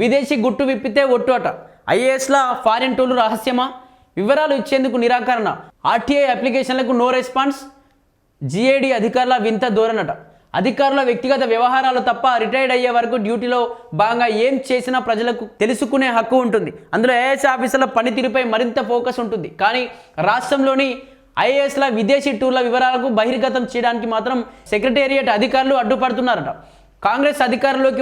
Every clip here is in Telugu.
విదేశీ గుట్టు విప్పితే ఒట్టు అట. ఐఏఎస్ల ఫారిన్ టూలు రహస్యమా? వివరాలు ఇచ్చేందుకు నిరాకరణ. ఆర్టీఐ అప్లికేషన్లకు నో రెస్పాన్స్. జీఏడీ అధికారుల వింత ధోరణట. అధికారుల వ్యక్తిగత వ్యవహారాలు తప్ప రిటైర్డ్ అయ్యే వరకు డ్యూటీలో భాగంగా ఏం చేసినా ప్రజలకు తెలుసుకునే హక్కు ఉంటుంది. అందులో ఐఏఎస్ ఆఫీసర్ల పనితీరుపై మరింత ఫోకస్ ఉంటుంది. కానీ రాష్ట్రంలోని ఐఏఎస్ల విదేశీ టూర్ల వివరాలకు బహిర్గతం చేయడానికి మాత్రం సెక్రటేరియట్ అధికారులు అడ్డుపడుతున్నారట. కాంగ్రెస్ అధికారంలోకి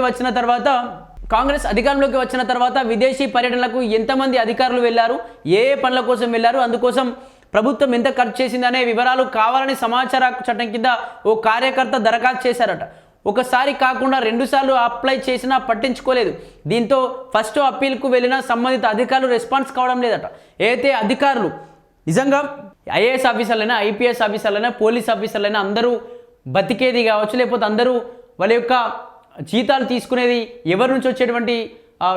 వచ్చిన తర్వాత విదేశీ పర్యటనలకు ఎంతమంది అధికారులు వెళ్లారు, ఏ పనుల కోసం వెళ్లారు, అందుకోసం ప్రభుత్వం ఎంత ఖర్చు చేసిందనే వివరాలు కావాలని సమాచార హక్కు చట్టం కింద ఓ కార్యకర్త దరఖాస్తు చేశారట. ఒకసారి కాకుండా 2 సార్లు అప్లై చేసినా పట్టించుకోలేదు. దీంతో ఫస్ట్ అప్పీల్కు వెళ్ళిన సంబంధిత అధికారులు రెస్పాన్స్ కావడం లేదట. అయితే అధికారులు నిజంగా ఐఏఎస్ ఆఫీసర్లైనా, ఐపీఎస్ ఆఫీసర్లైనా, పోలీస్ ఆఫీసర్లైనా అందరూ బతికేది కావచ్చు, లేకపోతే అందరూ వాళ్ళ యొక్క జీతాలు తీసుకునేది ఎవరి నుంచి వచ్చేటువంటి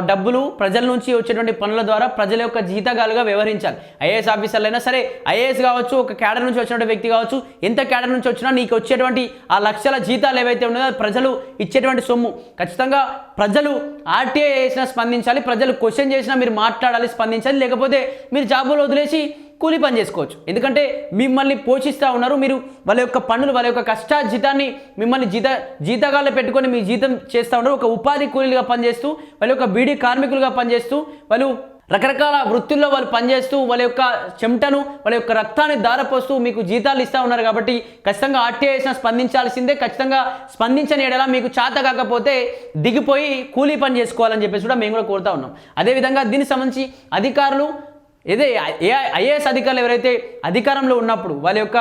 డబ్బులు, ప్రజల నుంచి వచ్చేటువంటి పనుల ద్వారా ప్రజల యొక్క జీతగాలుగా వ్యవహరించాలి. ఐఏఎస్ ఆఫీసర్లైనా సరే, ఐఏఎస్ కావచ్చు, ఒక క్యాడర్ నుంచి వచ్చినటువంటి వ్యక్తి కావచ్చు, ఎంత క్యాడర్ నుంచి వచ్చినా నీకు వచ్చేటువంటి ఆ లక్షల జీతాలు ఏవైతే ఉన్నాయో ప్రజలు ఇచ్చేటువంటి సొమ్ము. ఖచ్చితంగా ప్రజలు ఆర్టీఐ చేసినా స్పందించాలి, ప్రజలు క్వశ్చన్ చేసినా మీరు మాట్లాడాలి, స్పందించాలి. లేకపోతే మీరు జాబులు వదిలేసి కూలీ పని చేసుకోవచ్చు. ఎందుకంటే మిమ్మల్ని పోషిస్తూ ఉన్నారు. మీరు వాళ్ళ యొక్క పనులు, వాళ్ళ యొక్క కష్టార్జితాన్ని మిమ్మల్ని జీతగాళ్ళు పెట్టుకొని మీ జీతం చేస్తూ ఉన్నారు. ఒక ఉపాధి కూలీలుగా పనిచేస్తూ, వాళ్ళ యొక్క బీడీ కార్మికులుగా పనిచేస్తూ, వాళ్ళు రకరకాల వృత్తుల్లో వాళ్ళు పనిచేస్తూ వాళ్ళ యొక్క చెమటను, వాళ్ళ యొక్క రక్తాన్ని దారపోస్తూ మీకు జీతాలు ఇస్తూ ఉన్నారు. కాబట్టి ఖచ్చితంగా ఆర్టీఐ స్పందించాల్సిందే. ఖచ్చితంగా స్పందించని ఎడలా మీకు చేత కాకపోతే దిగిపోయి కూలీ పని చేసుకోవాలని చెప్పేసి కూడా మేము కూడా కోరుతా ఉన్నాం. అదేవిధంగా దీనికి సంబంధించి అధికారులు ఐఏఎస్ అధికారులు ఎవరైతే అధికారంలో ఉన్నప్పుడు, వాళ్ళ యొక్క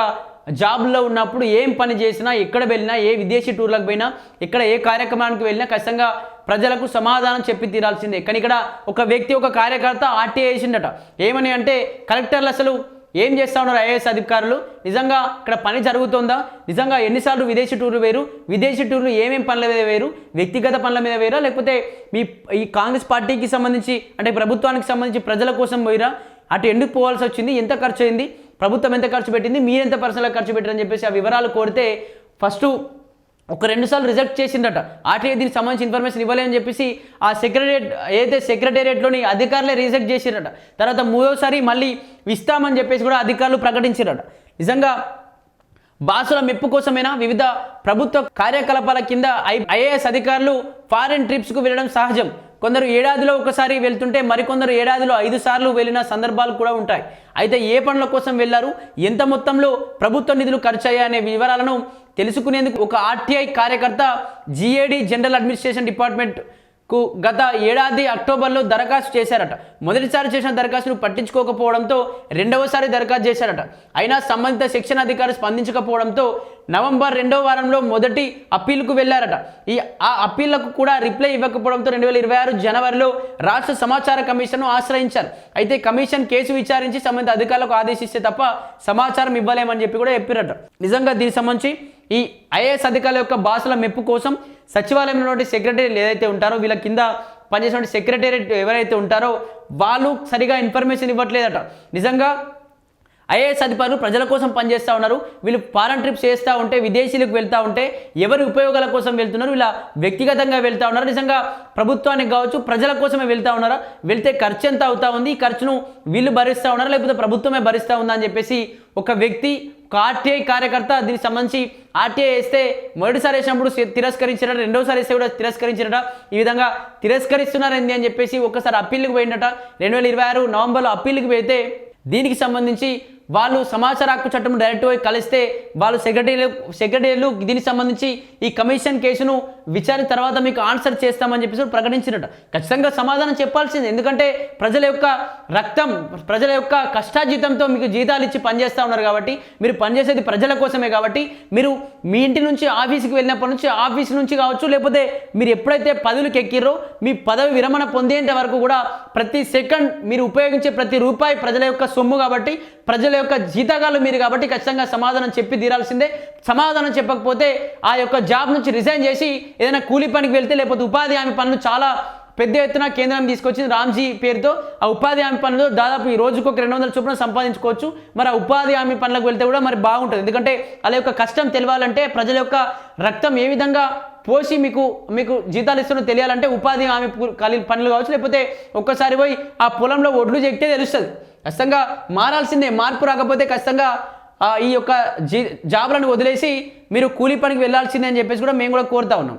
జాబ్లో ఉన్నప్పుడు ఏం పని చేసినా, ఎక్కడ వెళ్ళినా, ఏ విదేశీ టూర్లకు పోయినా, ఎక్కడ ఏ కార్యక్రమానికి వెళ్ళినా ఖచ్చితంగా ప్రజలకు సమాధానం చెప్పి తీరాల్సిందే. కానీ ఇక్కడ ఒక వ్యక్తి, ఒక కార్యకర్త ఆర్టీఐ వేసిండట. ఏమని అంటే కలెక్టర్లు అసలు ఏం చేస్తూ ఉన్నారు ఐఏఎస్ అధికారులు, నిజంగా ఇక్కడ పని జరుగుతుందా, నిజంగా ఎన్నిసార్లు విదేశీ టూర్లు వేరు, విదేశీ టూర్లు ఏమేం పనుల మీద వేరు, వ్యక్తిగత పనుల మీద వేరా, లేకపోతే ఈ కాంగ్రెస్ పార్టీకి సంబంధించి అంటే ప్రభుత్వానికి సంబంధించి ప్రజల కోసం పోయిరా, అటు ఎందుకు పోవాల్సి వచ్చింది, ఎంత ఖర్చు అయింది, ప్రభుత్వం ఎంత ఖర్చు పెట్టింది, మీరు ఎంత పర్సనల్గా ఖర్చు పెట్టారని చెప్పేసి ఆ వివరాలు కోరితే ఫస్ట్ ఒక 2 సార్లు రిజెక్ట్ చేసిందట. ఆర్టీఐ దీనికి సంబంధించి ఇన్ఫర్మేషన్ ఇవ్వలేని చెప్పేసి ఆ సెక్రటేరియట్లోని అధికారులే రిజెక్ట్ చేసిరట. తర్వాత 3వసారి మళ్ళీ ఇస్తామని చెప్పేసి కూడా అధికారులు ప్రకటించారట. నిజంగా బాసుల మెప్పు కోసమైనా వివిధ ప్రభుత్వ కార్యకలాపాల కింద ఐఏఎస్ అధికారులు ఫారిన్ ట్రిప్స్కు వెళ్ళడం సహజం. కొందరు ఏడాదిలో ఒకసారి వెళ్తుంటే మరికొందరు ఏడాదిలో 5 సార్లు వెళ్ళిన సందర్భాలు కూడా ఉంటాయి. అయితే ఏ పనుల కోసం వెళ్లారు, ఎంత మొత్తంలో ప్రభుత్వ నిధులు ఖర్చు అయ్యాయనే వివరాలను తెలుసుకునేందుకు ఒక ఆర్టీఐ కార్యకర్త జీఏడీ జనరల్ అడ్మినిస్ట్రేషన్ డిపార్ట్మెంట్కు గత ఏడాది అక్టోబర్లో దరఖాస్తు చేశారట. మొదటిసారి చేసిన దరఖాస్తును పట్టించుకోకపోవడంతో 2వసారి దరఖాస్తు చేశారట. అయినా సంబంధిత సెక్షన్ అధికారి స్పందించకపోవడంతో నవంబర్ 2వ వారంలో మొదటి అప్పీల్కు వెళ్లారట. ఆ అప్పీళ్లకు కూడా రిప్లై ఇవ్వకపోవడంతో 2026 జనవరిలో రాష్ట్ర సమాచార కమిషన్ను ఆశ్రయించారు. అయితే కమిషన్ కేసు విచారించి సంబంధిత అధికారులకు ఆదేశిస్తే తప్ప సమాచారం ఇవ్వలేమని చెప్పి కూడా చెప్పారట. నిజంగా దీనికి సంబంధించి ఈ ఐఏఎస్ అధికారుల యొక్క బాసుల మెప్పు కోసం సచివాలయంలో సెక్రటరీలు ఏదైతే ఉంటారో, వీళ్ళ కింద పనిచేసిన సెక్రటేరియట్ ఎవరైతే ఉంటారో వాళ్ళు సరిగా ఇన్ఫర్మేషన్ ఇవ్వట్లేదట. నిజంగా ఐఏఎస్ అధికారులు ప్రజల కోసం పనిచేస్తూ ఉన్నారు. వీళ్ళు ఫారెన్ ట్రిప్స్ చేస్తూ ఉంటే, విదేశీలకు వెళ్తూ ఉంటే ఎవరి ఉపయోగాల కోసం వెళ్తున్నారు, ఇలా వ్యక్తిగతంగా వెళ్తూ ఉన్నారు, నిజంగా ప్రభుత్వానికి కావచ్చు ప్రజల కోసమే వెళ్తూ ఉన్నారా, వెళ్తే ఖర్చు ఎంత అవుతా ఉంది, ఈ ఖర్చును వీళ్ళు భరిస్తూ ఉన్నారా లేకపోతే ప్రభుత్వమే భరిస్తూ ఉందా అని చెప్పేసి ఒక వ్యక్తి, ఒక ఆర్టీఐ కార్యకర్త దీనికి సంబంధించి ఆర్టీఐ వేస్తే మొదటిసారి వేసినప్పుడు తిరస్కరించారట, 2వసారి వేస్తే కూడా తిరస్కరించారట. ఈ విధంగా తిరస్కరిస్తున్నారేంది అని చెప్పేసి ఒకసారి అప్పీల్కి పోయిందట. 2026 నవంబర్లో అప్పీల్కి పోయితే దీనికి సంబంధించి వాళ్ళు సమాచార హక్కు చట్టం డైరెక్ట్ పోయి కలిస్తే వాళ్ళు సెక్రటరీలు దీనికి సంబంధించి ఈ కమిషన్ కేసును విచారణ తర్వాత మీకు ఆన్సర్ చేస్తామని చెప్పేసి ప్రకటించినట్ట. ఖచ్చితంగా సమాధానం చెప్పాల్సింది. ఎందుకంటే ప్రజల యొక్క రక్తం, ప్రజల యొక్క కష్టార్జితంతో మీకు జీతాలు ఇచ్చి పనిచేస్తూ ఉన్నారు కాబట్టి, మీరు పనిచేసేది ప్రజల కోసమే కాబట్టి, మీరు మీ ఇంటి నుంచి ఆఫీస్కి వెళ్ళినప్పటి నుంచి, ఆఫీస్ నుంచి కావచ్చు, లేకపోతే మీరు ఎప్పుడైతే పదవులకు ఎక్కిర్రో మీ పదవి విరమణ పొందేంత వరకు కూడా ప్రతి సెకండ్ మీరు ఉపయోగించే ప్రతి రూపాయి ప్రజల యొక్క సొమ్ము కాబట్టి, ప్రజల యొక్క జీతగాళ్ళు మీరు కాబట్టి ఖచ్చితంగా సమాధానం చెప్పి తీరాల్సిందే. సమాధానం చెప్పకపోతే ఆ యొక్క జాబ్ నుంచి రిజైన్ చేసి ఏదైనా కూలీ పనికి వెళ్తే, లేకపోతే ఉపాధి హామీ పనులు చాలా పెద్ద ఎత్తున కేంద్రం తీసుకొచ్చింది రామ్జీ పేరుతో. ఆ ఉపాధి హామీ పనులు దాదాపు ఈ రోజుకు ఒక 200 చొప్పున సంపాదించుకోవచ్చు. మరి ఆ ఉపాధి హామీ పనులకు వెళ్తే కూడా మరి బాగుంటుంది. ఎందుకంటే వాళ్ళ యొక్క కష్టం తెలియాలంటే, ప్రజల యొక్క రక్తం ఏ విధంగా పోసి మీకు జీతాలు ఇస్తున్నో తెలియాలంటే ఉపాధి హామీ పనులు కావచ్చు, లేకపోతే ఒక్కసారి పోయి ఆ పొలంలో ఒడ్లు చెక్కితే తెలుస్తుంది. ఖచ్చితంగా మారాల్సిందే. మార్పు రాకపోతే ఖచ్చితంగా ఈ యొక్క జాబ్లను వదిలేసి మీరు కూలీ పనికి వెళ్ళాల్సిందే అని చెప్పేసి కూడా మేము కూడా కోరుతా ఉన్నాం.